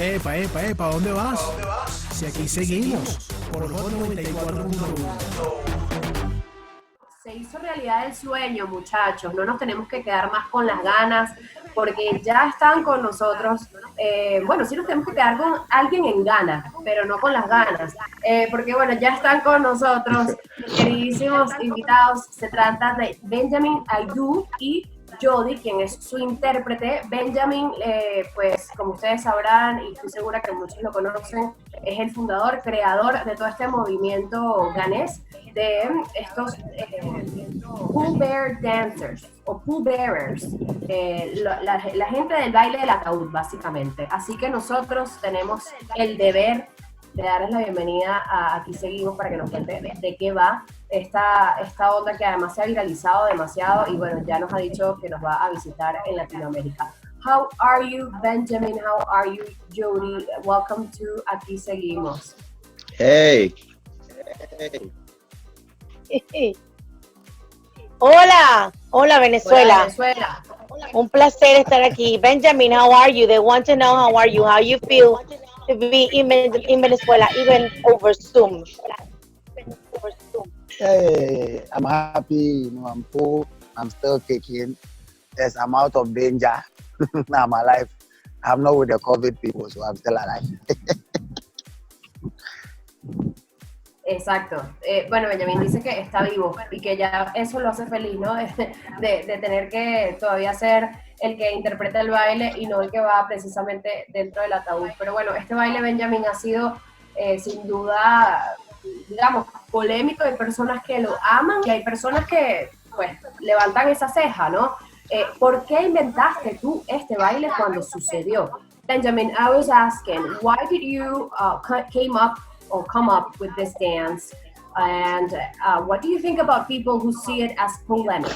Epa, epa, epa, ¿a dónde vas? Si aquí seguimos, por Hot 94.1. Se hizo realidad el sueño, muchachos. No nos tenemos que quedar más con las ganas, porque ya están con nosotros. Bueno, sí nos tenemos que quedar con alguien en gana, pero no con las ganas. Porque, bueno, ya están con nosotros queridísimos invitados. Se trata de Benjamin Aidoo y Jody, quien es su intérprete. Benjamin, pues como ustedes sabrán, y estoy segura que muchos lo conocen, es el fundador, creador de todo este movimiento ganés de estos Pallbear dancers o Pallbearers, la gente del baile del ataúd, básicamente. Así que nosotros tenemos el deber de darles la bienvenida a Aquí Seguimos para que nos cuente de qué va esta onda que además se ha viralizado demasiado y bueno, ya nos ha dicho que nos va a visitar en Latinoamérica. How are you, Benjamin? How are you, Jody? Welcome to Aquí Seguimos. Hey. Hola, hola Venezuela. Hola, Venezuela. Un placer estar aquí. Benjamin, how are you? They want to know how are you, how you feel to be in Venezuela, even over Zoom. Hey, I'm happy, I'm full, I'm still kicking. Yes, I'm out of danger. I'm alive. I'm not with the COVID people, so I'm still alive. Exacto. Bueno, Benjamin dice que está vivo y que ya eso lo hace feliz, ¿no? De tener que todavía ser el que interpreta el baile y no el que va precisamente dentro del ataúd. Pero bueno, este baile, Benjamin, ha sido sin duda, digamos, polémico. Hay personas que lo aman y hay personas que, pues, levantan esa ceja, ¿no? ¿Por qué inventaste tú este baile cuando sucedió? Benjamin, I was asking, why did you come up with this dance, and what do you think about people who see it as polemic?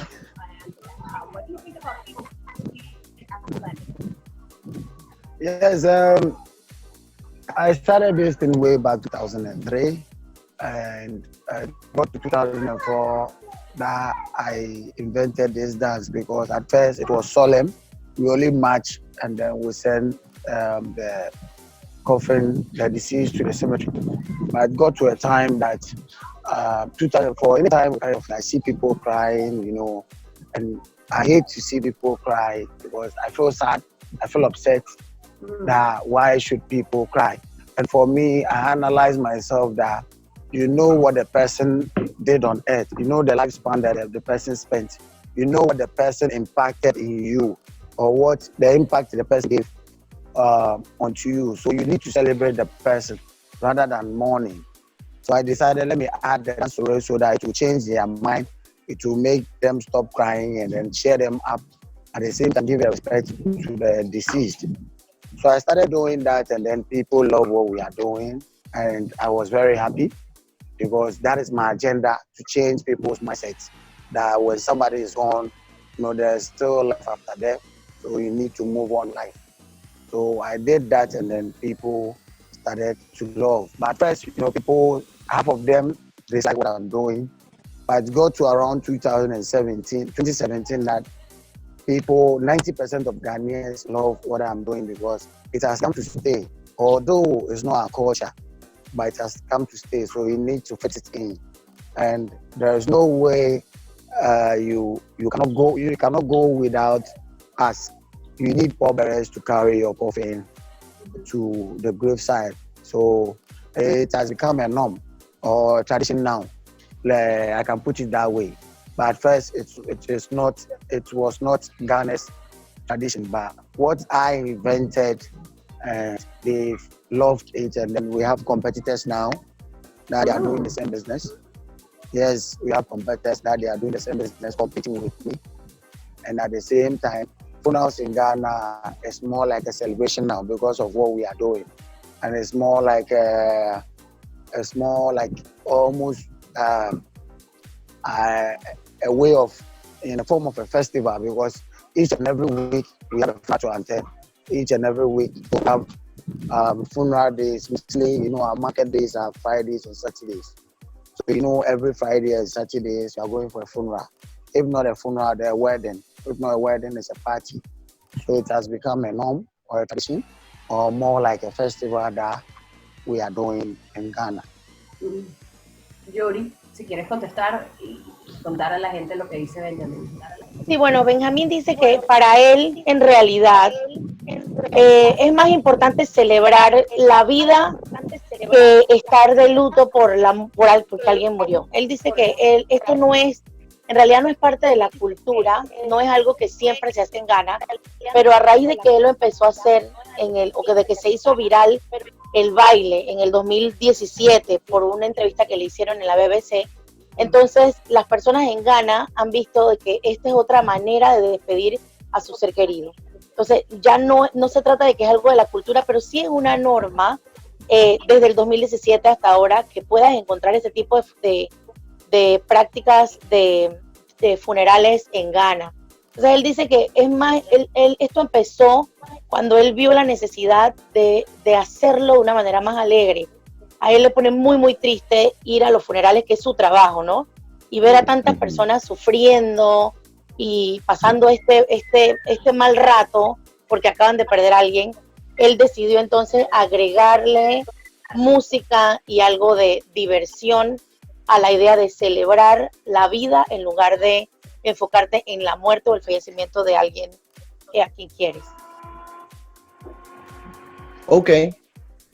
Yes, I started this thing way back 2003, and got to 2004 that I invented this dance because at first it was solemn. We only march and then we send the coffin, the deceased, to the cemetery. But it got to a time that 2004, anytime I see people crying, and I hate to see people cry because I feel sad, I feel upset that why should people cry? And for me, I analyze myself that you know what the person did on earth, you know the lifespan that the person spent, you know what the person impacted in you, or what the impact the person gave onto you. So you need to celebrate the person rather than mourning. So I decided, let me add the dance to it so that it will change their mind, it will make them stop crying and then cheer them up, at the same time give respect to the deceased. So I started doing that, and then people love what we are doing, and I was very happy because that is my agenda, to change people's mindsets, that when somebody is gone, there's still life after death, so you need to move on life. So I did that, and then people started to love. But at first, people, half of them dislike what I'm doing. But it got to around 2017, that people, 90% of Ghanaians love what I'm doing because it has come to stay. Although it's not our culture, but it has come to stay. So you need to fit it in. And there's no way you cannot go without us. You need pallbearers to carry your coffin to the graveside. So it has become a norm or tradition now. I can put it that way. But at first, it was not Ghana's tradition. But what I invented, and they loved it. And then we have competitors now that they are doing the same business. Yes, we have competitors that they are doing the same business, competing with me. And at the same time, funerals in Ghana is more like a celebration now because of what we are doing, and it's more like almost a way of, in the form of a festival, because each and every week we have a funeral anthem. Each and every week we have funeral days. Mostly, our market days are Fridays and Saturdays. So every Friday and Saturdays we are going for a funeral. If not a funeral, they're a wedding. If not a wedding, it's a party. So it has become a norm or a tradition. or more like a festival that we are doing in Ghana. Yuri, si quieres contestar y contar a la gente lo que dice Benjamin. Sí, bueno, Benjamín dice que para él, en realidad, es más importante celebrar la vida que estar de luto porque alguien murió. Él dice que esto no es, en realidad no es parte de la cultura, no es algo que siempre se hace en Ghana, pero a raíz de que él lo empezó a hacer de que se hizo viral el baile en el 2017 por una entrevista que le hicieron en la BBC, entonces las personas en Ghana han visto de que esta es otra manera de despedir a su ser querido. Entonces ya no se trata de que es algo de la cultura, pero sí es una norma desde el 2017 hasta ahora que puedas encontrar ese tipo de prácticas de funerales en Ghana. Entonces él dice que es más, esto empezó cuando él vio la necesidad de hacerlo de una manera más alegre. A él le pone muy, muy triste ir a los funerales, que es su trabajo, ¿no? Y ver a tantas personas sufriendo y pasando este mal rato porque acaban de perder a alguien. Él decidió entonces agregarle música y algo de diversión a la idea de celebrar la vida en lugar de enfocarte en la muerte o el fallecimiento de alguien a quien quieres. Okay.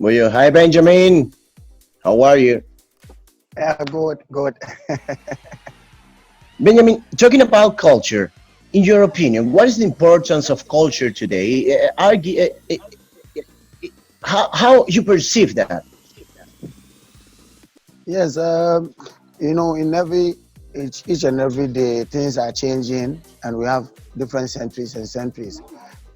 Well, hi, Benjamin. How are you? Yeah, good. Benjamin, talking about culture, in your opinion, what is the importance of culture today? How you perceive that? Yes, in each and every day, things are changing, and we have different centuries and centuries.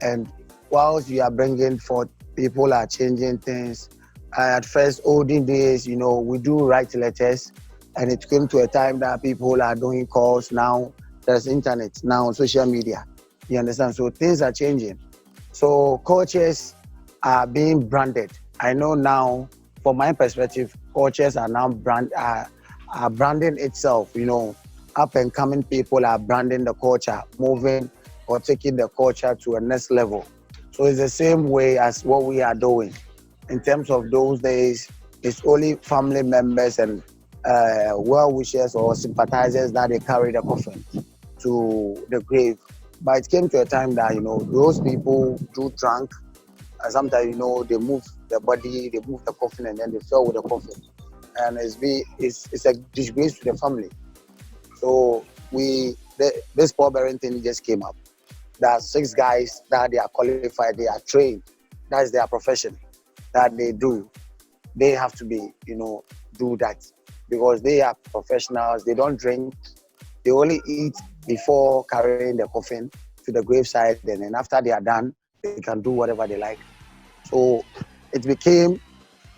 And whilst you are bringing forth, people are changing things. At first, olden days, we do write letters, and it came to a time that people are doing calls. Now there's internet, now social media. You understand? So things are changing. So cultures are being branded. I know now, from my perspective, cultures are now branding itself. Up and coming people are branding the culture, moving or taking the culture to a next level. So it's the same way as what we are doing. In terms of those days, it's only family members and well-wishers or sympathizers that they carry the coffin to the grave. But it came to a time that, those people do drunk. And sometimes, they move the body, they move the coffin, and then they fell with the coffin. And it's a disgrace to the family. So this pallbearing thing just came up. There are 6 guys that they are qualified, they are trained. That's their profession that they do. They have to be, do that because they are professionals. They don't drink. They only eat before carrying the coffin to the graveside. And then after they are done, they can do whatever they like. So it became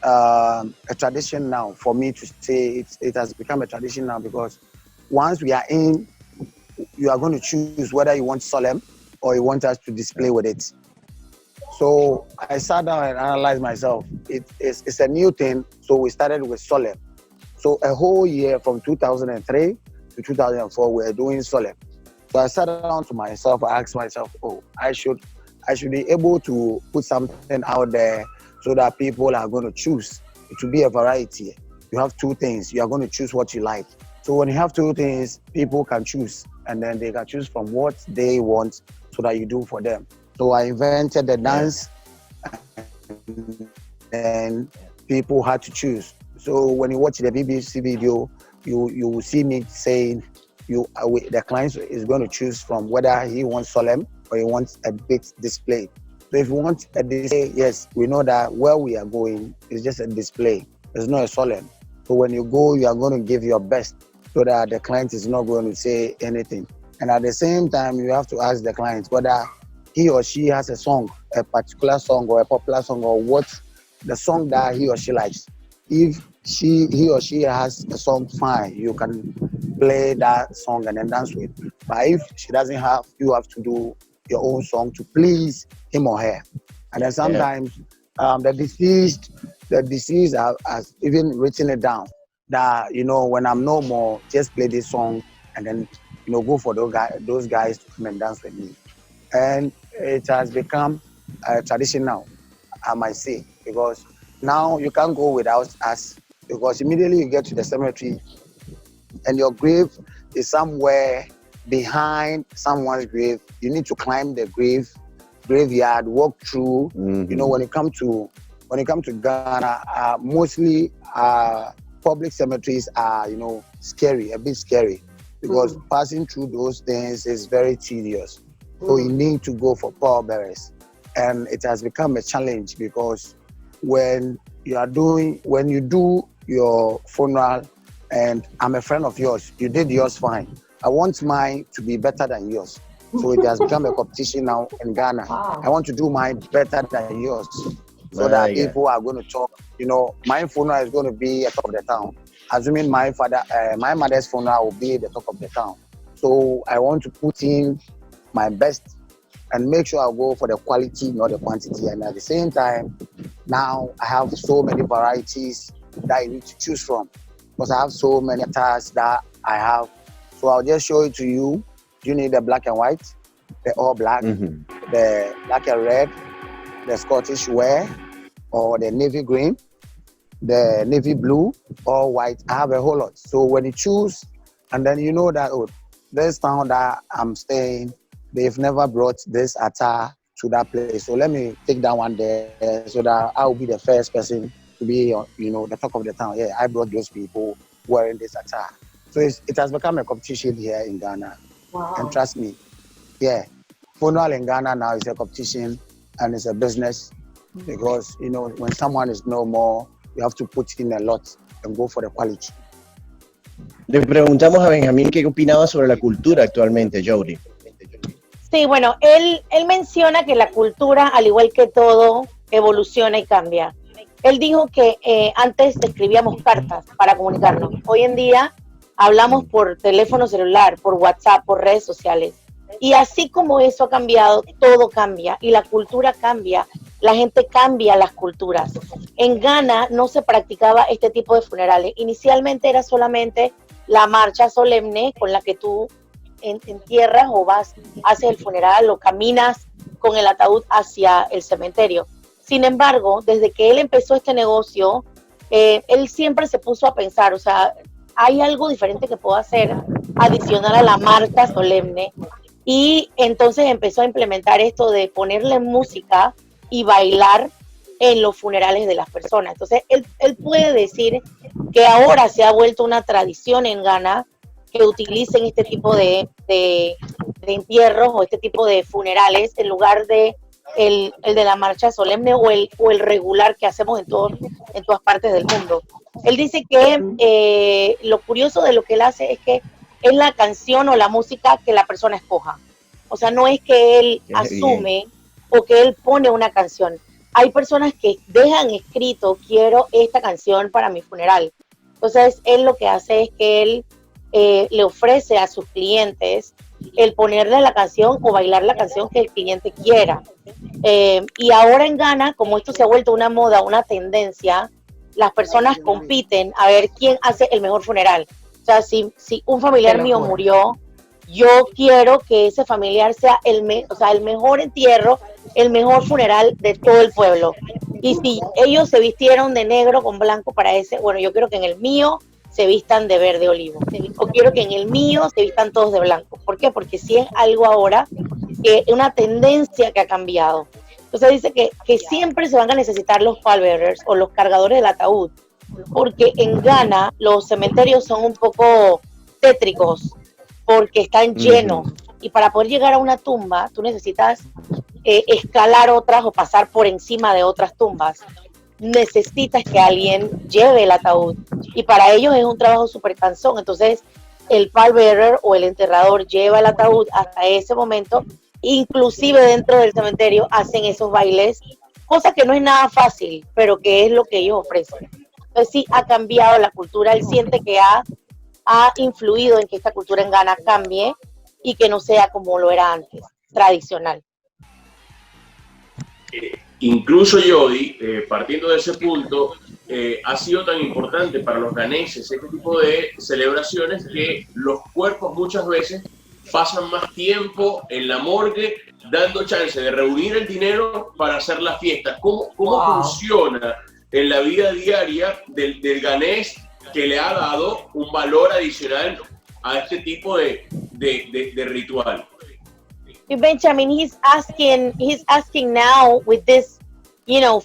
a tradition now for me to say it has become a tradition now because once we are in, you are going to choose whether you want solemn or you want us to display with it. So I sat down and analyzed myself. It's a new thing, so we started with solemn. So a whole year from 2003 to 2004, we were doing solemn. So I sat down to myself, I asked myself, I should be able to put something out there so that people are going to choose. It will be a variety. You have 2 things. You are going to choose what you like. So when you have 2 things, people can choose, and then they can choose from what they want so that you do for them. So I invented the dance, and people had to choose. So when you watch the BBC video, you will see me saying, the client is going to choose from whether he wants solemn or he wants a big display. So if you want a display, yes, we know that where we are going is just a display. It's not a solemn. So when you go, you are going to give your best so that the client is not going to say anything. And at the same time, you have to ask the client whether he or she has a song, a particular song or a popular song, or what the song that he or she likes. If he or she has a song, fine, you can play that song and then dance with. But if she doesn't have, you have to do your own song to please him or her. And then sometimes the deceased has even written it down that, when I'm no more, just play this song and then, go for those guys to come and dance with me. And it has become a tradition now. I might say, because now you can't go without us, because immediately you get to the cemetery and your grave is somewhere behind someone's grave. You need to climb the graveyard, walk through. You know, when it comes to Ghana, mostly public cemeteries are, you know, scary, a bit scary, because passing through those things is very tedious. So you need to go for pallbearers, and it has become a challenge, because when you do your funeral, and I'm a friend of yours, you did yours fine, I want mine to be better than yours. So it has become a competition now in Ghana. Wow. I want to do mine better than yours, so that people are going to talk. You know, my funeral is going to be at the top of the town. Assuming my mother's funeral will be at the top of the town. So I want to put in my best and make sure I go for the quality, not the quantity. And at the same time, now I have so many varieties that you need to choose from, because I have so many attires that I have. So I'll just show it to you. You need the black and white, the all black, the black and red, the Scottish wear, or the navy green, the navy blue, or white. I have a whole lot. So when you choose, and then you know that, oh, this town that I'm staying, they've never brought this attire to that place. So let me take that one there, so that I will be the first person to be, you know, the talk of the town. Yeah, I brought those people wearing this attire. So it has become a competition here in Ghana. Wow. And trust me, yeah, funeral in Ghana now is a competition and it's a business, because, you know, when someone is no more, you have to put in a lot and go for the quality. Le preguntamos a Benjamín qué opinaba sobre la cultura actualmente, Jody. Sí, bueno, él menciona que la cultura, al igual que todo, evoluciona y cambia. Él dijo que antes escribíamos cartas para comunicarnos. Hoy en día hablamos por teléfono celular, por WhatsApp, por redes sociales. Y así como eso ha cambiado, todo cambia y la cultura cambia. La gente cambia las culturas. En Ghana no se practicaba este tipo de funerales. Inicialmente era solamente la marcha solemne con la que tú entierras o vas, haces el funeral o caminas con el ataúd hacia el cementerio. Sin embargo, desde que él empezó este negocio, él siempre se puso a pensar, o sea, hay algo diferente que puedo hacer adicional a la marcha solemne. Y entonces empezó a implementar esto de ponerle música y bailar en los funerales de las personas. Entonces, él puede decir que ahora se ha vuelto una tradición en Ghana que utilicen este tipo de entierros o este tipo de funerales en lugar de el de la marcha solemne o el regular que hacemos en todas partes del mundo. Él dice que lo curioso de lo que él hace es que es la canción o la música que la persona escoja. O sea, no es que él asume o que él pone una canción. Hay personas que dejan escrito, quiero esta canción para mi funeral. Entonces, él lo que hace es que él le ofrece a sus clientes el ponerle la canción o bailar la canción que el cliente quiera. Y ahora en Ghana, como esto se ha vuelto una moda, una tendencia, las personas compiten a ver quién hace el mejor funeral. O sea, si un familiar mío murió, yo quiero que ese familiar sea el mejor entierro, el mejor funeral de todo el pueblo. Y si ellos se vistieron de negro con blanco para ese, bueno, yo quiero que en el mío se vistan de verde olivo. O quiero que en el mío se vistan todos de blanco. ¿Por qué? Porque sí es algo ahora, que es una tendencia que ha cambiado. Entonces dice que siempre se van a necesitar los pallbearers o los cargadores del ataúd, porque en Ghana los cementerios son un poco tétricos, porque están llenos. Y para poder llegar a una tumba, tú necesitas escalar otras o pasar por encima de otras tumbas. Necesitas que alguien lleve el ataúd. Y para ellos es un trabajo súper cansón. Entonces, el pallbearer o el enterrador lleva el ataúd hasta ese momento. Inclusive dentro del cementerio hacen esos bailes, cosa que no es nada fácil, pero que es lo que ellos ofrecen. Entonces, sí ha cambiado la cultura. Él siente que ha influido en que esta cultura en Ghana cambie y que no sea como lo era antes, tradicional. Incluso Jody, partiendo de ese punto, ha sido tan importante para los ganeses este tipo de celebraciones que los cuerpos muchas veces pasan más tiempo en la morgue dando chance de reunir el dinero para hacer la fiesta. ¿Cómo funciona en la vida diaria del ganés que le ha dado un valor adicional a este tipo de ritual? Benjamin, he's asking now with this,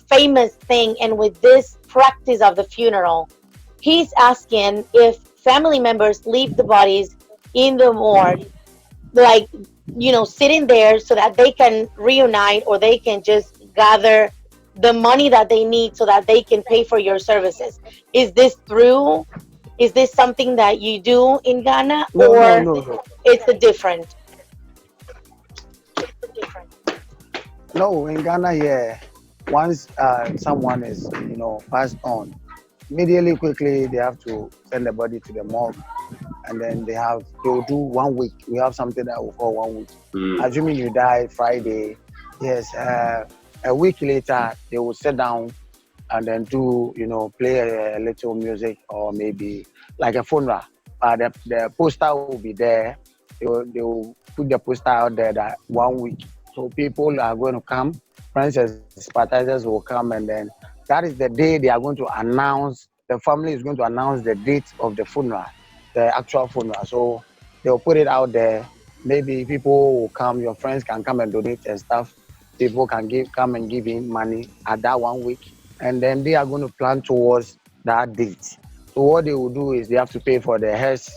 famous thing and with this practice of the funeral, he's asking if family members leave the bodies in the morgue, like, sitting there so that they can reunite or they can just gather the money that they need so that they can pay for your services. Is this true? Is this something that you do in Ghana, No. It's a different? No, in Ghana, yeah. Once someone is, passed on, immediately, quickly, they have to send the body to the morgue, and then they will do 1 week. We have something that we call 1 week. Assuming you die Friday, yes, a week later, they will sit down and then do, play a little music or maybe like a funeral. The poster will be there. They will put the poster out there that 1 week. So people are going to come, friends and sympathizers will come, and then that is the day they are going to announce, the family is going to announce the date of the funeral, the actual funeral. So they'll put it out there. Maybe people will come, your friends can come and donate and stuff. People can come and give in money at that 1 week. And then they are going to plan towards that date. So what they will do is they have to pay for the hearse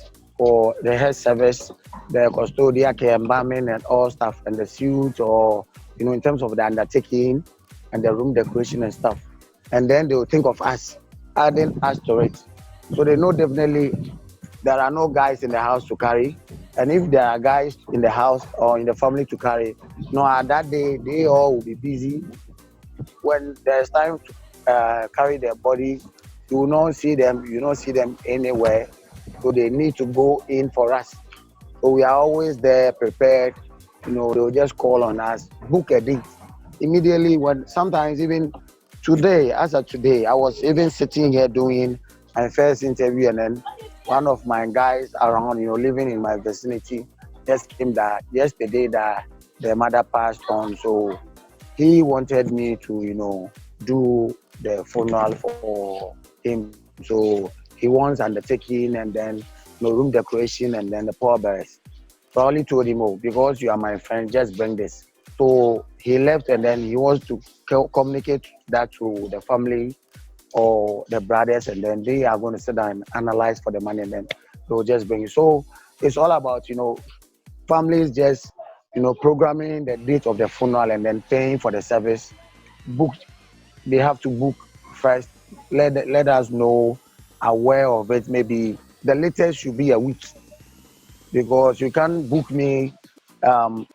service, the custodial care, embalming and all stuff, and the suit, or, in terms of the undertaking and the room decoration and stuff. And then they will think of us, adding us to it. So they know definitely there are no guys in the house to carry. And if there are guys in the house or in the family to carry, at that day, they all will be busy. When there's time to carry their body, you will not see them, anywhere. So they need to go in for us. So we are always there, prepared. They'll just call on us, book a date. Immediately, sometimes even today, as of today, I was even sitting here doing my first interview, and then one of my guys around, living in my vicinity, just came that yesterday that their mother passed on. So he wanted me to, do the funeral for him. So he wants undertaking and then room decoration and then the pallbearers. So I only told him, because you are my friend, just bring this. So he left, and then he wants to communicate that to the family or the brothers, and then they are going to sit down and analyze for the money, and then they'll just bring it. So it's all about, families just, programming the date of the funeral and then paying for the service. Booked. They have to book first. Let us know, aware of it. Maybe the latest should be a week, because you can't book me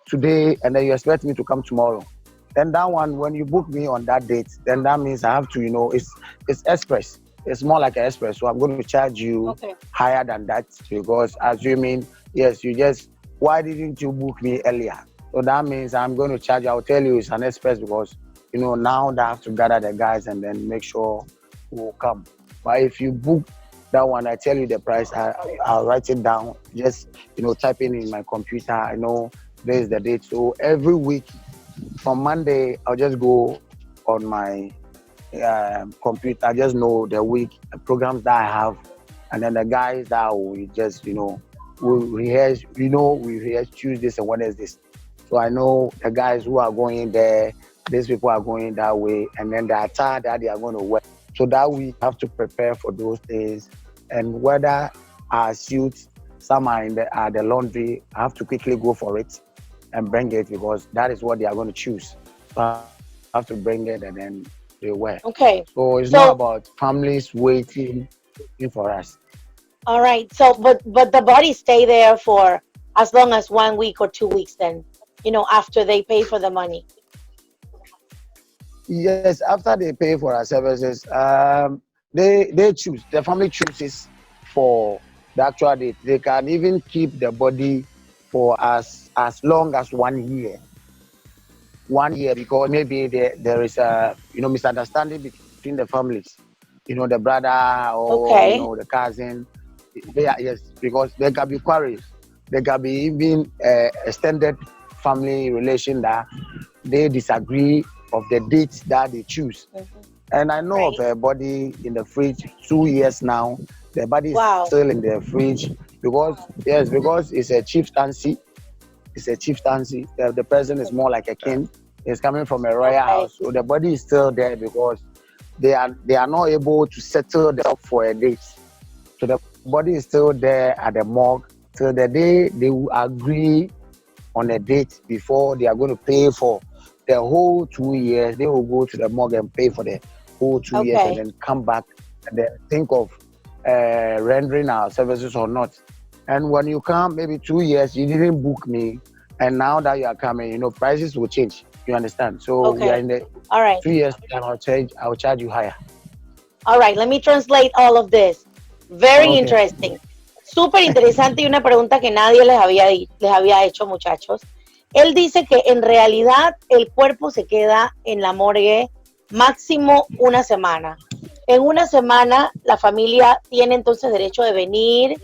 today and then you expect me to come tomorrow. Then that one, when you book me on that date, then that means I have to, it's express. It's more like an express. So I'm going to charge you higher than that, because assuming, yes, why didn't you book me earlier? So that means I'm going to charge you. I'll tell you it's an express, because, now they have to gather the guys and then make sure we'll come. But if you book that one, I tell you the price, I'll write it down, just, type in my computer. I know this is the date. So every week from Monday, I'll just go on my computer. I just know the week, the programs that I have, and then the guys that we just, we rehearse, we rehearse Tuesdays and Wednesdays. So I know the guys who are going there, these people are going that way, and then the attire that they are going to wear. So that we have to prepare for those days. And whether our suits, some are in the laundry, I have to quickly go for it and bring it, because that is what they are going to choose. So I have to bring it and then they wear. Okay. So it's not about families waiting for us. All right. So, but the bodies stay there for as long as 1 week or 2 weeks then, after they pay for the money. Yes, after they pay for our services, they choose. The family chooses for the actual date. They can even keep the body for as long as 1 year. 1 year, because maybe there is a misunderstanding between the families. The brother or the cousin. Yes, because there can be quarrels. There can be even extended family relation that they disagree of the dates that they choose. And I know of a body in the fridge 2 years now. The body is still in the fridge because it's a chieftaincy. It's a chieftaincy. The person is more like a king. It's coming from a royal house, so the body is still there because they are not able to settle themselves for a date. So the body is still there at the morgue till the day they will agree on a date before they are going to pay for the whole 2 years. They will go to the morgue and pay for the whole 2 years and then come back and then think of rendering our services or not. And when you come, maybe 2 years, you didn't book me, and now that you are coming, prices will change. You understand? So we are in the 2 years time. I'll charge you higher. All right, let me translate all of this. Very interesting. Súper interesante y una pregunta que nadie les había hecho, muchachos. Él dice que en realidad el cuerpo se queda en la morgue máximo una semana. En una semana la familia tiene entonces derecho de venir.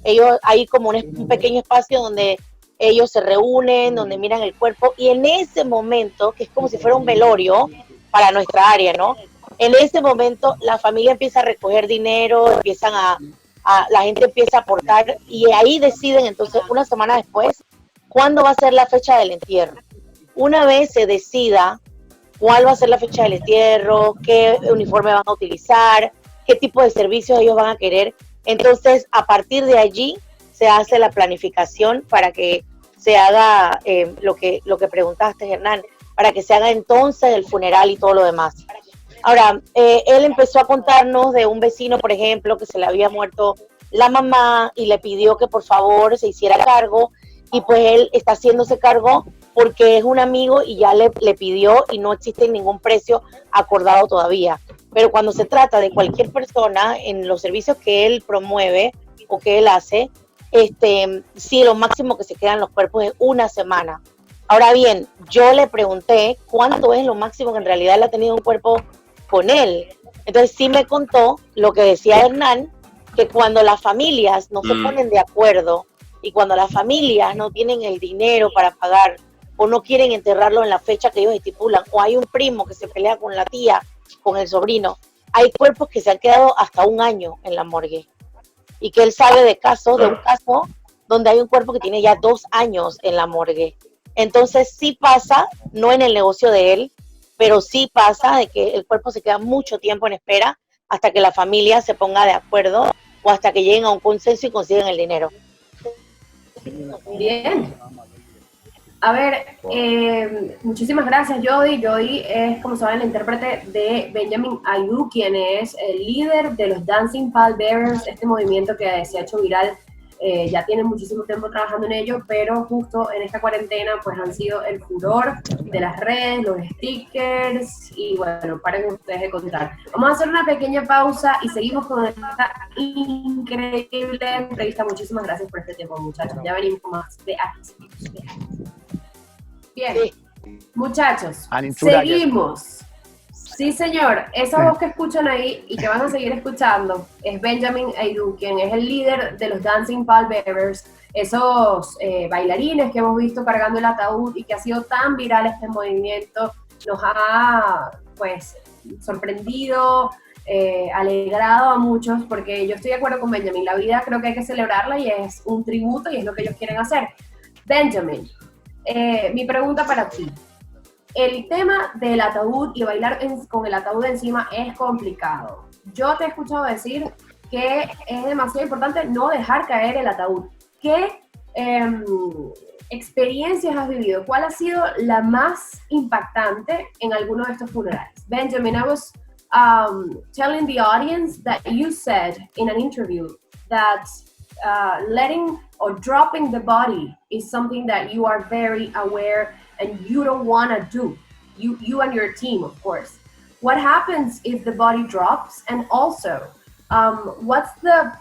Ellos hay como un pequeño espacio donde ellos se reúnen, donde miran el cuerpo, y en ese momento, que es como si fuera un velorio para nuestra área, ¿no? En ese momento la familia empieza a recoger dinero, la gente empieza a aportar, y ahí deciden entonces una semana después cuándo va a ser la fecha del entierro. Una vez se decida cuál va a ser la fecha del entierro, qué uniforme van a utilizar, qué tipo de servicios ellos van a querer, entonces a partir de allí se hace la planificación para que se haga lo que preguntaste, Hernán, para que se haga entonces el funeral y todo lo demás. Ahora, él empezó a contarnos de un vecino, por ejemplo, que se le había muerto la mamá y le pidió que por favor se hiciera cargo, y pues él está haciéndose cargo porque es un amigo y ya le pidió, y no existe ningún precio acordado todavía. Pero cuando se trata de cualquier persona en los servicios que él promueve o que él hace, sí, lo máximo que se quedan los cuerpos es una semana. Ahora bien, yo le pregunté cuánto es lo máximo que en realidad él ha tenido un cuerpo con él. Entonces sí me contó lo que decía Hernán, que cuando las familias no se ponen de acuerdo y cuando las familias no tienen el dinero para pagar o no quieren enterrarlo en la fecha que ellos estipulan, o hay un primo que se pelea con la tía, con el sobrino, hay cuerpos que se han quedado hasta un año en la morgue. Y que él sabe de un caso donde hay un cuerpo que tiene ya 2 años en la morgue. Entonces sí pasa, no en el negocio de él, pero sí pasa de que el cuerpo se queda mucho tiempo en espera hasta que la familia se ponga de acuerdo o hasta que lleguen a un consenso y consigan el dinero. Bien. A ver, muchísimas gracias, Jody. Jody es, como saben, la intérprete de Benjamin Aidoo, quien es el líder de los Dancing Pallbearers, este movimiento que se ha hecho viral. Ya tienen muchísimo tiempo trabajando en ello, pero justo en esta cuarentena pues han sido el furor de las redes, los stickers, y bueno, paren ustedes de contar. Vamos a hacer una pequeña pausa y seguimos con esta increíble entrevista. Muchísimas gracias por este tiempo, muchachos. Ya venimos con más de Aquí. Bien, muchachos, seguimos. Sí, señor, esa voz que escuchan ahí y que van a seguir escuchando es Benjamin Aidoo, quien es el líder de los Dancing Pallbearers, esos bailarines que hemos visto cargando el ataúd y que ha sido tan viral este movimiento. Nos ha, pues, sorprendido, alegrado a muchos, porque yo estoy de acuerdo con Benjamin, la vida creo que hay que celebrarla y es un tributo y es lo que ellos quieren hacer. Benjamin, mi pregunta para ti. El tema del ataúd y bailar con el ataúd encima es complicado. Yo te he escuchado decir que es demasiado importante no dejar caer el ataúd. ¿Qué experiencias has vivido? ¿Cuál ha sido la más impactante en alguno de estos funerales? Benjamin, I was telling the audience that you said in an interview that letting or dropping the body is something that you are very aware and you don't want to do, you and your team, of course. What happens if the body drops? And also, what's the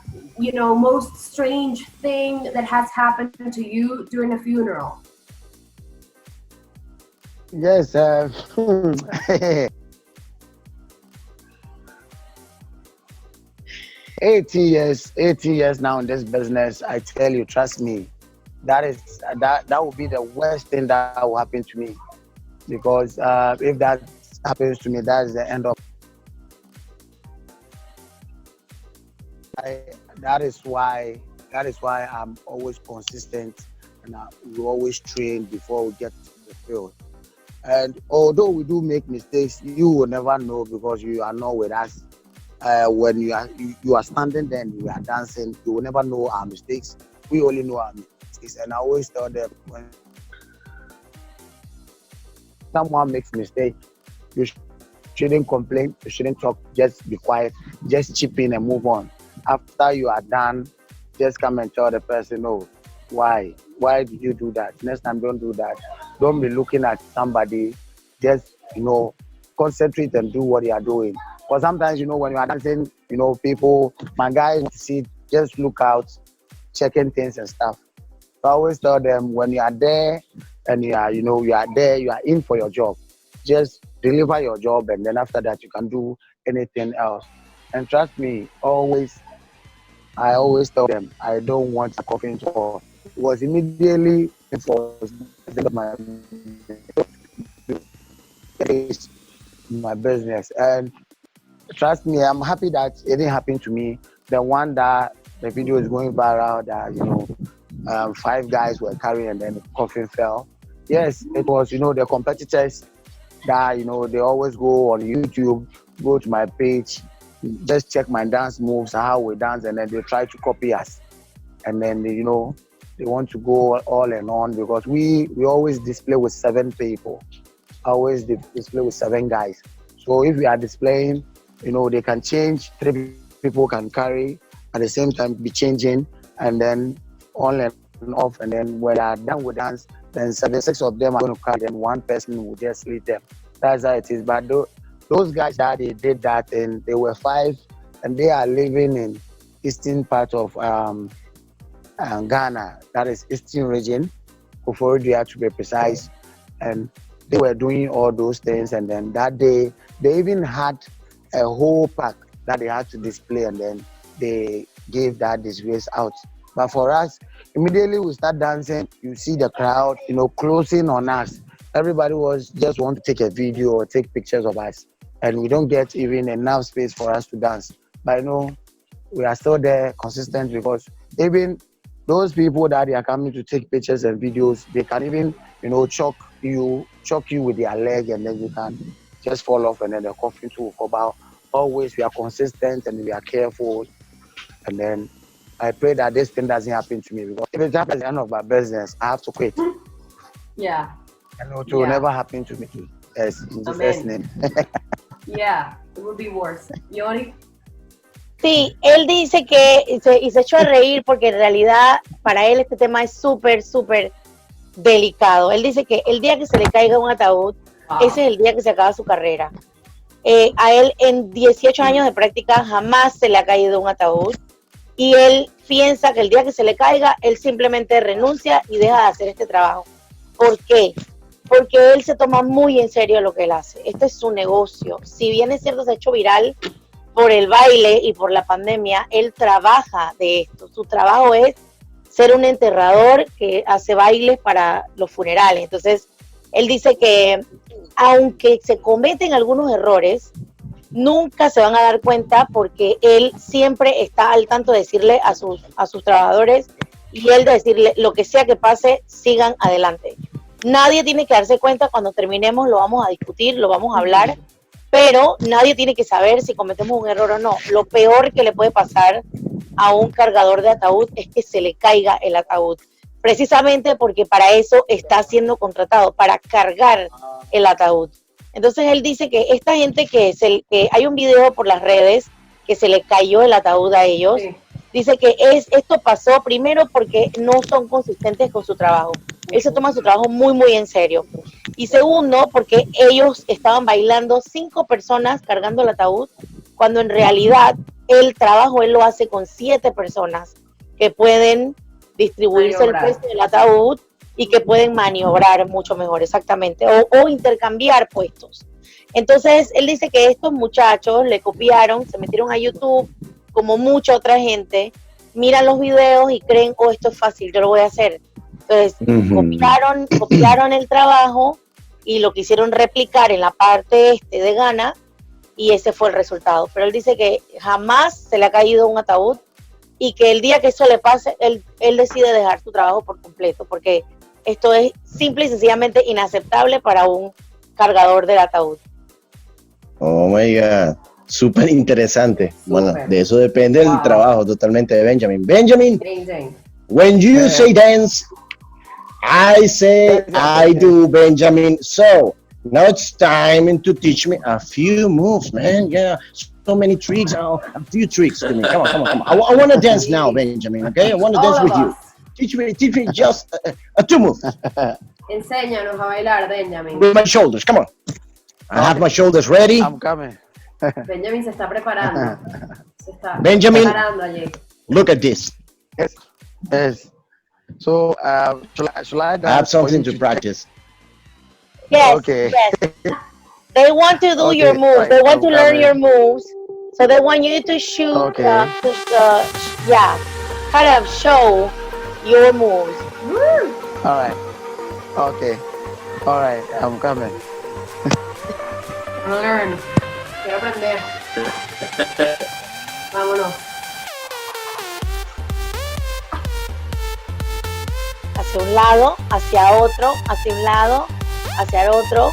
most strange thing that has happened to you during a funeral? Yes. 80 years now in this business, I tell you, trust me, that would be the worst thing that will happen to me, because if that happens to me, that's the end of. That is why I'm always consistent, and we always train before we get to the field. And although we do make mistakes, you will never know because you are not with us. When you are standing there and you are dancing, you will never know our mistakes. We only know our mistakes. And I always tell them, when someone makes mistake, you shouldn't complain, you shouldn't talk, just be quiet, just chip in and move on. After you are done, just come and tell the person, oh, why did you do that? Next time, don't do that. Don't be looking at somebody. Just, concentrate and do what you are doing. Because sometimes, when you are dancing, people, my guys want to see, just look out, checking things and stuff. So I always tell them, when you are there and you are there, you are in for your job. Just deliver your job, and then after that, you can do anything else. And trust me, I always tell them, I don't want a coffin tour. It was immediately my business. And trust me, I'm happy that it didn't happen to me. The one that the video is going viral, that 5 guys were carrying and then the coffin fell. Yes, it was, the competitors that, they always go on YouTube, go to my page, just check my dance moves, how we dance, and then they try to copy us. And then, they want to go all and on, because we always display with 7 people. Always display with 7 guys. So if we are displaying, they can change, 3 people can carry, at the same time be changing, and then on and off. And then when they are done with dance, then 6 of them are going to carry, then 1 person will just lead them. That's how it is. But those guys that they did that, and they were 5, and they are living in eastern part of Ghana, that is eastern region, Koforidua to be precise. And they were doing all those things, and then that day they even had a whole pack that they had to display, and then they gave that disgrace out. But for us, immediately we start dancing, you see the crowd, closing on us. Everybody was just want to take a video or take pictures of us, and we don't get even enough space for us to dance. But we are still there consistent, because even those people that they are coming to take pictures and videos, they can even, choke you with their leg, and then you can just fall off, and then the coffin too will come out. Always we are consistent and we are careful, and then I pray that this thing doesn't happen to me, because if it happens at the end of my business, I have to quit. Yeah. And it will never happen to me too. Yes, in Jesus' name. Yeah, it would be worse. Yori. Sí, él dice que, y se echó a reír porque en realidad para él este tema es súper, súper delicado. Él dice que el día que se le caiga un ataúd, ese es el día que se acaba su carrera. A él en 18 años de práctica jamás se le ha caído un ataúd, y él piensa que el día que se le caiga, él simplemente renuncia y deja de hacer este trabajo. ¿Por qué? Porque él se toma muy en serio lo que él hace. Este es su negocio. Si bien es cierto, se ha hecho viral por el baile y por la pandemia, él trabaja de esto. Su trabajo es ser un enterrador que hace bailes para los funerales. Entonces, él dice que aunque se cometen algunos errores, nunca se van a dar cuenta, porque él siempre está al tanto de decirle a sus trabajadores, y él de decirle, lo que sea que pase, sigan adelante. Nadie tiene que darse cuenta. Cuando terminemos lo vamos a discutir, lo vamos a hablar, pero nadie tiene que saber si cometemos un error o no. Lo peor que le puede pasar a un cargador de ataúd es que se le caiga el ataúd, precisamente porque para eso está siendo contratado, para cargar el ataúd. Entonces él dice que esta gente que hay un video por las redes que se le cayó el ataúd a ellos, sí. Dice que esto pasó primero porque no son consistentes con su trabajo. Él se toma su trabajo muy, muy en serio. Y segundo, porque ellos estaban bailando 5 personas cargando el ataúd, cuando en realidad el trabajo él lo hace con 7 personas que pueden distribuirse el peso del ataúd y que pueden maniobrar mucho mejor, exactamente, o intercambiar puestos. Entonces, él dice que estos muchachos le copiaron, se metieron a YouTube, como mucha otra gente, miran los videos y creen, oh, esto es fácil, yo lo voy a hacer. Entonces, copiaron el trabajo y lo quisieron replicar en la parte de Ghana, y ese fue el resultado. Pero él dice que jamás se le ha caído un ataúd y que el día que eso le pase, él decide dejar su trabajo por completo, porque esto es simple y sencillamente inaceptable para un cargador del ataúd. Oh my God, súper interesante. Bueno, de eso depende el trabajo totalmente de Benjamin. Benjamin, when you say dance, I say I do, Benjamin. So now it's time to teach me a few moves, man. Yeah, so many tricks. Oh, a few tricks to me. Come on. I want to dance now, Benjamin. Okay, I want to dance with you. Teach me just two moves. Enséñanos a bailar, Benjamin. With my shoulders. Come on. I have my shoulders ready. I'm coming. Benjamin se está preparando. Se está Benjamin, preparando allí. Look at this. Yes. So, shall I I have something to practice. Yes, Okay. yes. They want to do your moves. They want to learn your moves. So they want you to shoot, kind of show your moves. All right. Okay. All right. I'm coming. Learn. Quiero aprender. Vámonos. Hacia un lado, hacia otro, hacia un lado, hacia el otro.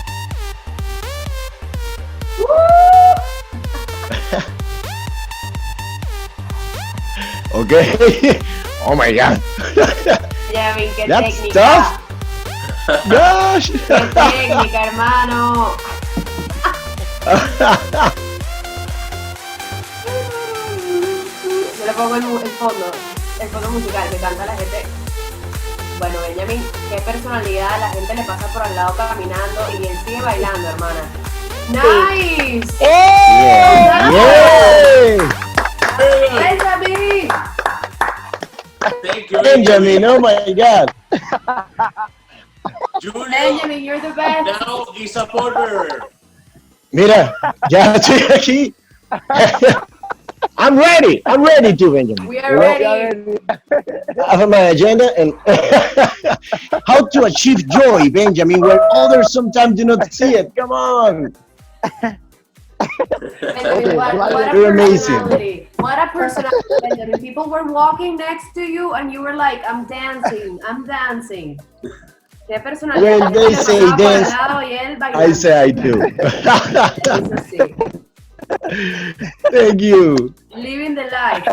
Okay. Oh my God. Benjamin, qué That's técnica. tough. Gosh. Qué técnica, hermano. Yo le pongo el fondo musical que canta la gente. Bueno, Benjamin, qué personalidad, la gente le pasa por al lado caminando y él sigue bailando, hermana. ¡Nice! ¡Benjamin! Thank you, Benjamin, oh my God. Julio, Benjamin, you're the best. now is a partner. Mira, ya estoy aquí. I'm ready to, Benjamin. We are ready. I have my agenda and how to achieve joy, Benjamin, where others sometimes do not see it. Come on. Benjamin, what a You're amazing. personality. What a personality, Benjamin. People were walking next to you and you were like, I'm dancing. Qué personalidad. When they say dance, I say I do. Eso sí. Thank you. Living the life.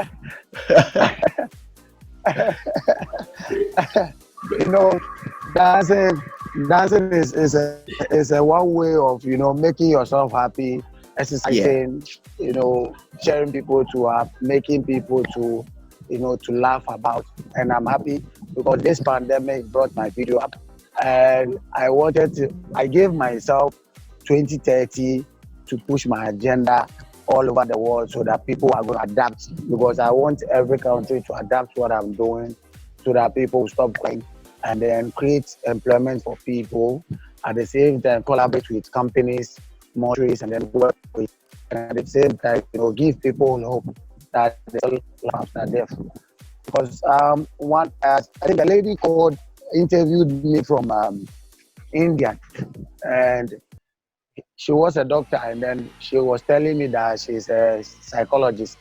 You know, dancing is a one way of, you know, making yourself happy, exercising, you know, sharing people to making people to, you know, to laugh about. And I'm happy because this pandemic brought my video up, and I gave myself 2030 to push my agenda all over the world so that people are going to adapt, because I want every country to adapt what I'm doing so that people will stop going, and then create employment for people. At the same time, collaborate with companies, countries, and then work with, and at the same time, you know, give people hope that they'll live after death. Because I think a lady interviewed me from India, and she was a doctor, and then she was telling me that she's a psychologist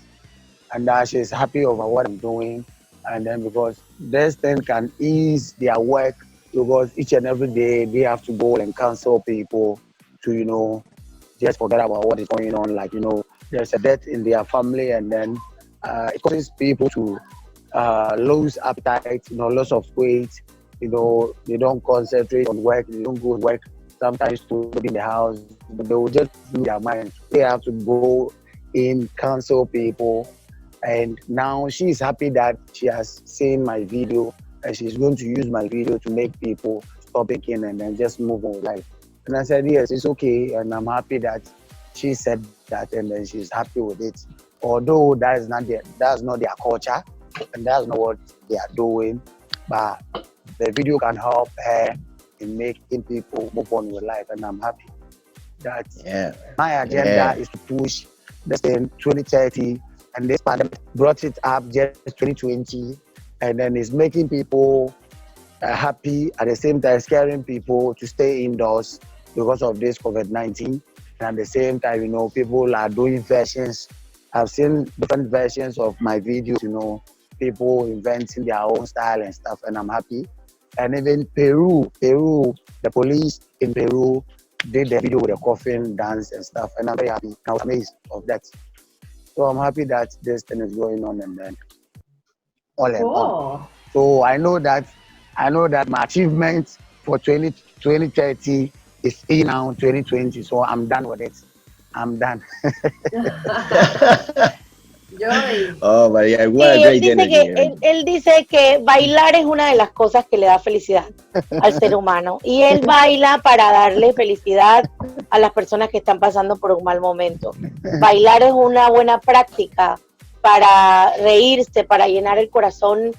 and that she's happy over what I'm doing. And then because this thing can ease their work, because each and every day they have to go and counsel people to, you know, just forget about what is going on. Like, you know, there's a death in their family, and then it causes people to lose appetite, you know, loss of weight. You know, they don't concentrate on work, they don't go to work. Sometimes to live in the house, they will just lose their mind. They have to go in, counsel people. And now she's happy that she has seen my video, and she's going to use my video to make people stop thinking and then just move on with life. And I said, yes, it's okay. And I'm happy that she said that, and then she's happy with it. Although that's not their culture, and that's not what they are doing. But the video can help her in making people move on with life, and I'm happy that my agenda is to push this thing 2030, and this pandemic brought it up just 2020, and then it's making people happy, at the same time scaring people to stay indoors because of this COVID-19. And at the same time, people are doing versions. I've seen different versions of my videos, people inventing their own style and stuff, and I'm happy. And even Peru, the police in Peru did the video with a coffin dance and stuff, and I'm very happy. I was amazed of that. So I'm happy that this thing is going on, and then all and all. So I know that my achievement for 2030 is now 2020. So I'm done with it. I'm done. Oh, María, Sí, él dice que bailar es una de las cosas que le da felicidad al ser humano. Y él baila para darle felicidad a las personas que están pasando por un mal momento. Bailar es una buena práctica para reírse, para llenar el corazón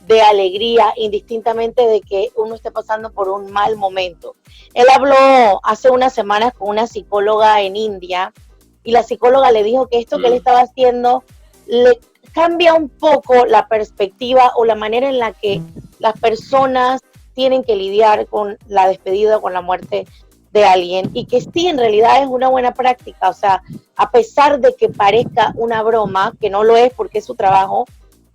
de alegría, indistintamente de que uno esté pasando por un mal momento. Él habló hace unas semanas con una psicóloga en India y la psicóloga le dijo que esto que él estaba haciendo le cambia un poco la perspectiva o la manera en la que las personas tienen que lidiar con la despedida o con la muerte de alguien, y que sí, en realidad es una buena práctica. O sea, a pesar de que parezca una broma, que no lo es porque es su trabajo,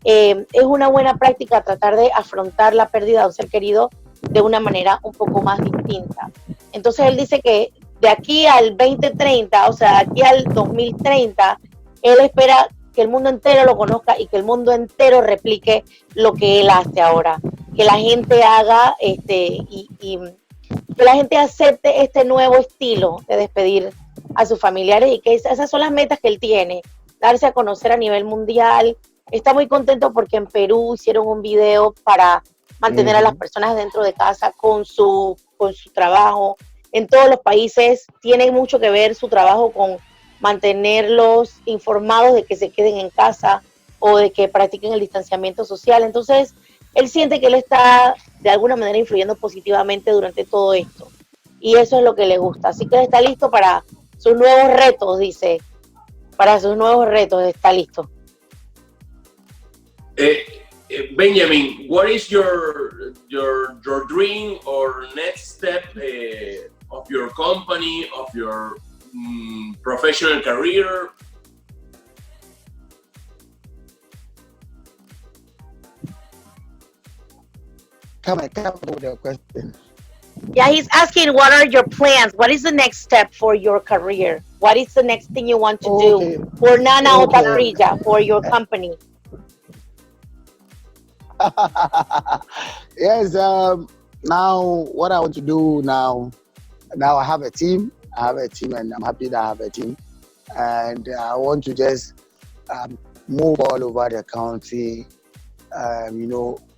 es una buena práctica tratar de afrontar la pérdida de un ser querido de una manera un poco más distinta. Entonces él dice que de aquí al 2030, o sea, de aquí al 2030, él espera que el mundo entero lo conozca y que el mundo entero replique lo que él hace ahora. Que la gente haga y que la gente acepte este nuevo estilo de despedir a sus familiares, y que esas son las metas que él tiene, darse a conocer a nivel mundial. Está muy contento porque en Perú hicieron un video para mantener a las personas dentro de casa con su trabajo. En todos los países tiene mucho que ver su trabajo con mantenerlos informados de que se queden en casa o de que practiquen el distanciamiento social. Entonces, él siente que él está de alguna manera influyendo positivamente durante todo esto. Y eso es lo que le gusta. Así que él está listo para sus nuevos retos, dice. Para sus nuevos retos está listo. Benjamin, what is your dream or next step of your company, of your professional career? Come with your question. Yeah, he's asking, what are your plans? What is the next step for your career? What is the next thing you want to do for Nana Otaprilla, for your company? Yes, now what I want to do now I have a team. And I'm happy that I have a team. And I want to just move all over the country,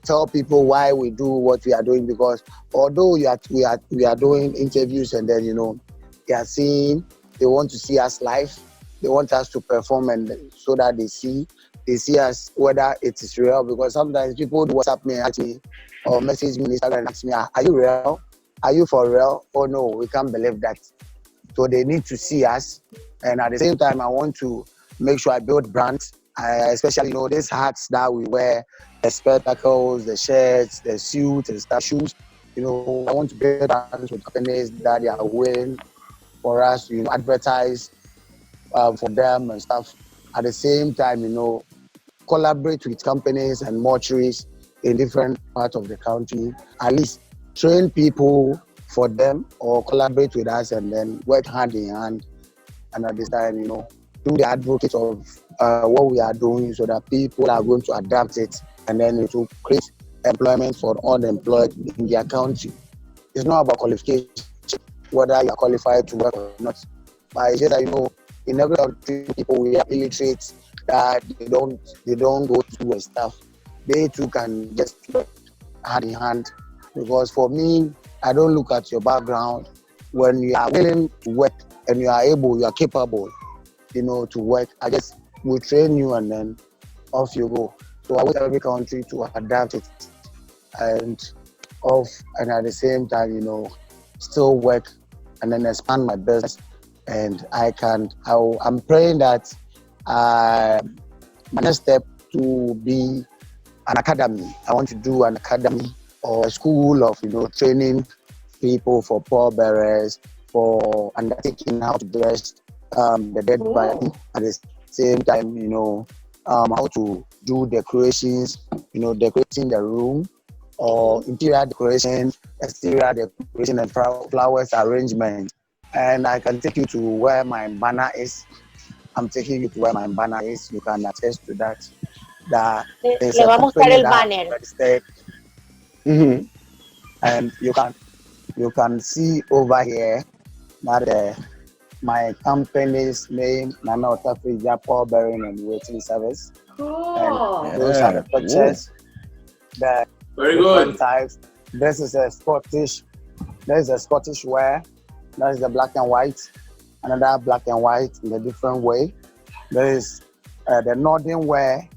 tell people why we do what we are doing, because although we are doing interviews, and then they want to see us live, they want us to perform, and so that they see us whether it is real. Because sometimes people WhatsApp me, ask me, or message me on Instagram and ask me, are you real? Are you for real? Oh no, we can't believe that. So they need to see us, and at the same time I want to make sure I build brands, especially these hats that we wear, the spectacles, the shirts, the suits, and stuff, shoes. I want to build brands with companies that they are willing for us to advertise for them and stuff. At the same time, collaborate with companies and mortuaries in different parts of the country. At least train people for them, or collaborate with us and then work hand in hand. And at this time, do the advocate of what we are doing, so that people are going to adapt it, and then it will create employment for unemployed in their country. It's not about qualification, whether you are qualified to work or not. But it's just that, in every country, people we are illiterate, that they don't go through stuff. They too can just work hand in hand. Because for me, I don't look at your background. When you are willing to work and you are able, you are capable, to work, I just will train you, and then off you go. So I want every country to adapt it and at the same time, still work and then expand my business. And I'm praying that my next step to be an academy. I want to do an academy or a school of training people for pallbearers, for undertaking how to dress the dead body, at the same time how to do decorations, decorating the room, or interior decoration, exterior decoration, and flowers arrangement. And I can take you to where my banner is. I'm taking you to where my banner is. You can attest to that. There's Le a va a mostrar company el that banner. registered, and you can see over here that my company's name, Nana Otafrija Pallbearing and Waiting Service. Cool. And those are the pictures. The Very different good. types. This is a Scottish wear. That is the black and white. Another black and white in a different way. There is the northern wear.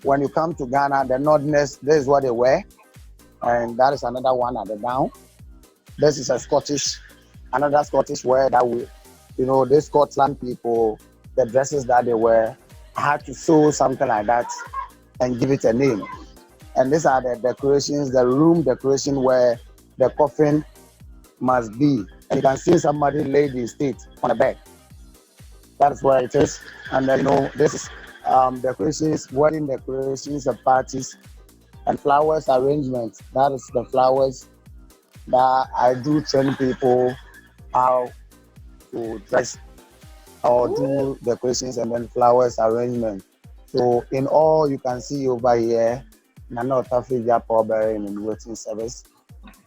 When you come to Ghana, the northerners, this is what they wear. And that is another one at the down. This is another Scottish wear that the Scotland people, the dresses that they wear, I had to sew something like that and give it a name. And these are the decorations, the room decoration where the coffin must be. And you can see somebody laid his state on the bed. That's where it is. And then, this is decorations, wedding decorations of parties, and flowers arrangement. That is the flowers that I do train people how to dress or do decorations and then flowers arrangement. So in all, you can see over here, Nana Otafrija Pallbearing and Waiting Service.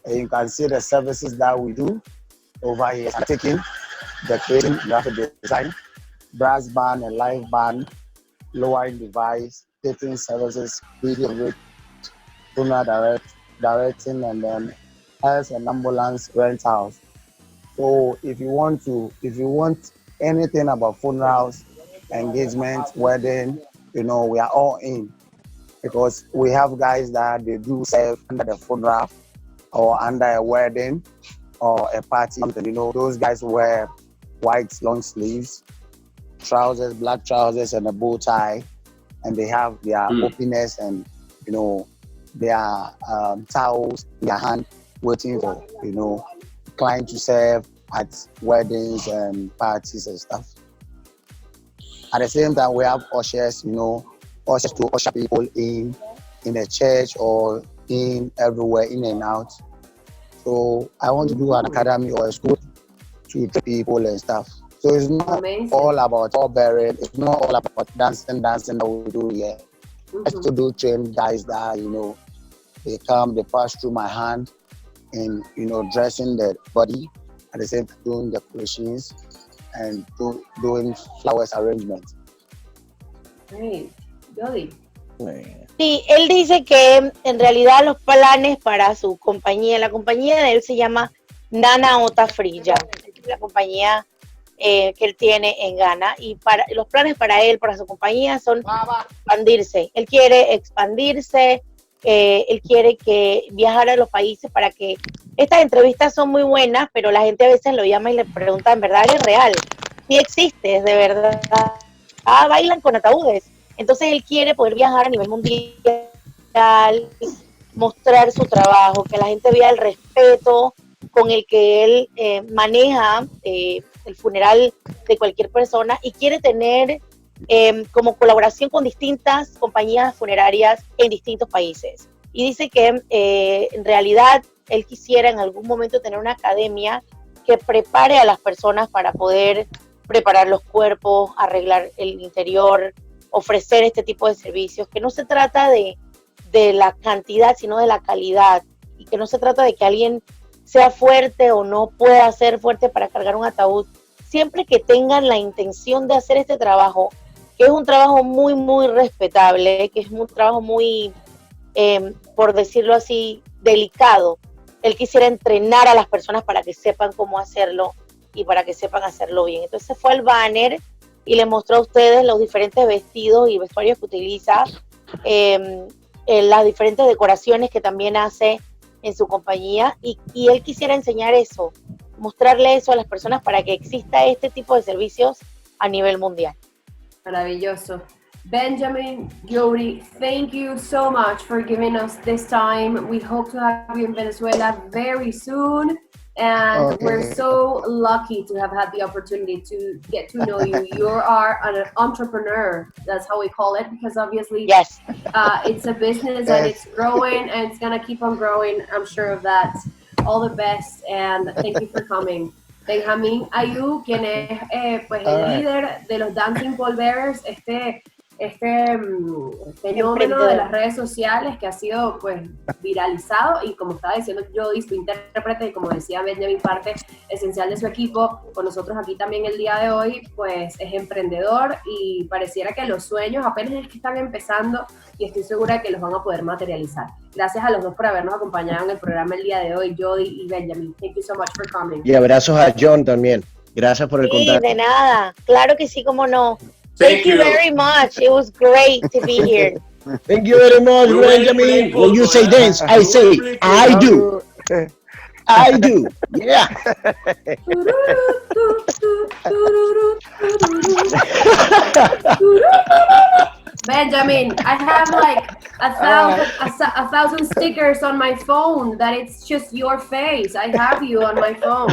And you can see the services that we do over here. I'm taking decorating, graphic design, brass band and live band, lowering device, taping services, video funeral directing, and then health and ambulance rentals. So if you want anything about funerals, engagement, wedding, we are all in, because we have guys that they do serve under the funeral or under a wedding or a party. Those guys wear white long sleeves, trousers, black trousers, and a bow tie, and they have their openers and their towels in their hand, waiting for client to serve at weddings and parties and stuff. At the same time, we have ushers, ushers to usher people in the church or in everywhere, in and out. So I want to do an academy or a school to train people and stuff. So it's not all about pallbearing. It's not all about dancing that we do here. I still do train guys that they pass through my hand and dressing the body, at the same time doing decorations and doing flowers arrangement. Great. Jody. Sí, él dice que en realidad los planes para su compañía, la compañía de él se llama Nana Otafrija, la compañía que él tiene en Ghana, y los planes para él, para su compañía, son expandirse. Él quiere expandirse, él quiere viajar a los países para que estas entrevistas son muy buenas, pero la gente a veces lo llama y le pregunta, ¿en verdad es real? Sí existe, de verdad. Bailan con ataúdes. Entonces él quiere poder viajar a nivel mundial, mostrar su trabajo, que la gente vea el respeto con el que él maneja el funeral de cualquier persona, y quiere tener como colaboración con distintas compañías funerarias en distintos países. Y dice que en realidad él quisiera en algún momento tener una academia que prepare a las personas para poder preparar los cuerpos, arreglar el interior, ofrecer este tipo de servicios, que no se trata de la cantidad, sino de la calidad, y que no se trata de que alguien sea fuerte o no pueda ser fuerte para cargar un ataúd, siempre que tengan la intención de hacer este trabajo, que es un trabajo muy, muy respetable, que es un trabajo muy, por decirlo así, delicado. Él quisiera entrenar a las personas para que sepan cómo hacerlo y para que sepan hacerlo bien. Entonces fue al banner y le mostró a ustedes los diferentes vestidos y vestuarios que utiliza, las diferentes decoraciones que también hace en su compañía, y él quisiera enseñar eso, mostrarle eso a las personas para que exista este tipo de servicios a nivel mundial. Maravilloso. Benjamin, Yuri, thank you so much for giving us this time. We hope to have you in Venezuela very soon. And we're so lucky to have had the opportunity to get to know you. You are an entrepreneur. That's how we call it, because obviously Yes. It's a business and it's growing and it's going to keep on growing. I'm sure of that. All the best and thank you for coming. Benjamin Aidoo, quien es pues el líder de los Dancing Pallbearers, este fenómeno de las redes sociales que ha sido pues viralizado y como estaba diciendo Jody, su intérprete y como decía Benjamin, parte esencial de su equipo, con nosotros aquí también el día de hoy, pues es emprendedor y pareciera que los sueños apenas es que están empezando y estoy segura de que los van a poder materializar. Gracias a los dos por habernos acompañado en el programa el día de hoy, Jody y Benjamin. Thank you so much for coming. Y abrazos a John también. Gracias por el contacto. Sí, de nada. Claro que sí, cómo no. Thank you very much. It was great to be here. Thank you very much, Benjamin. When you say dance, I say I do. I do. Yeah. Benjamin, I have like a thousand stickers on my phone that it's just your face. I have you on my phone.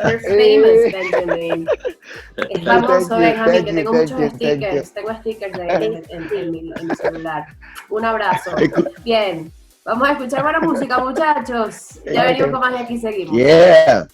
You're famous, Benjamin. Es famoso, Benjamin, que tengo muchos stickers. Tengo stickers de él en mi celular. Un abrazo. Bien, vamos a escuchar buena música, muchachos. Ya venimos con más de Aquí Seguimos. Yeah.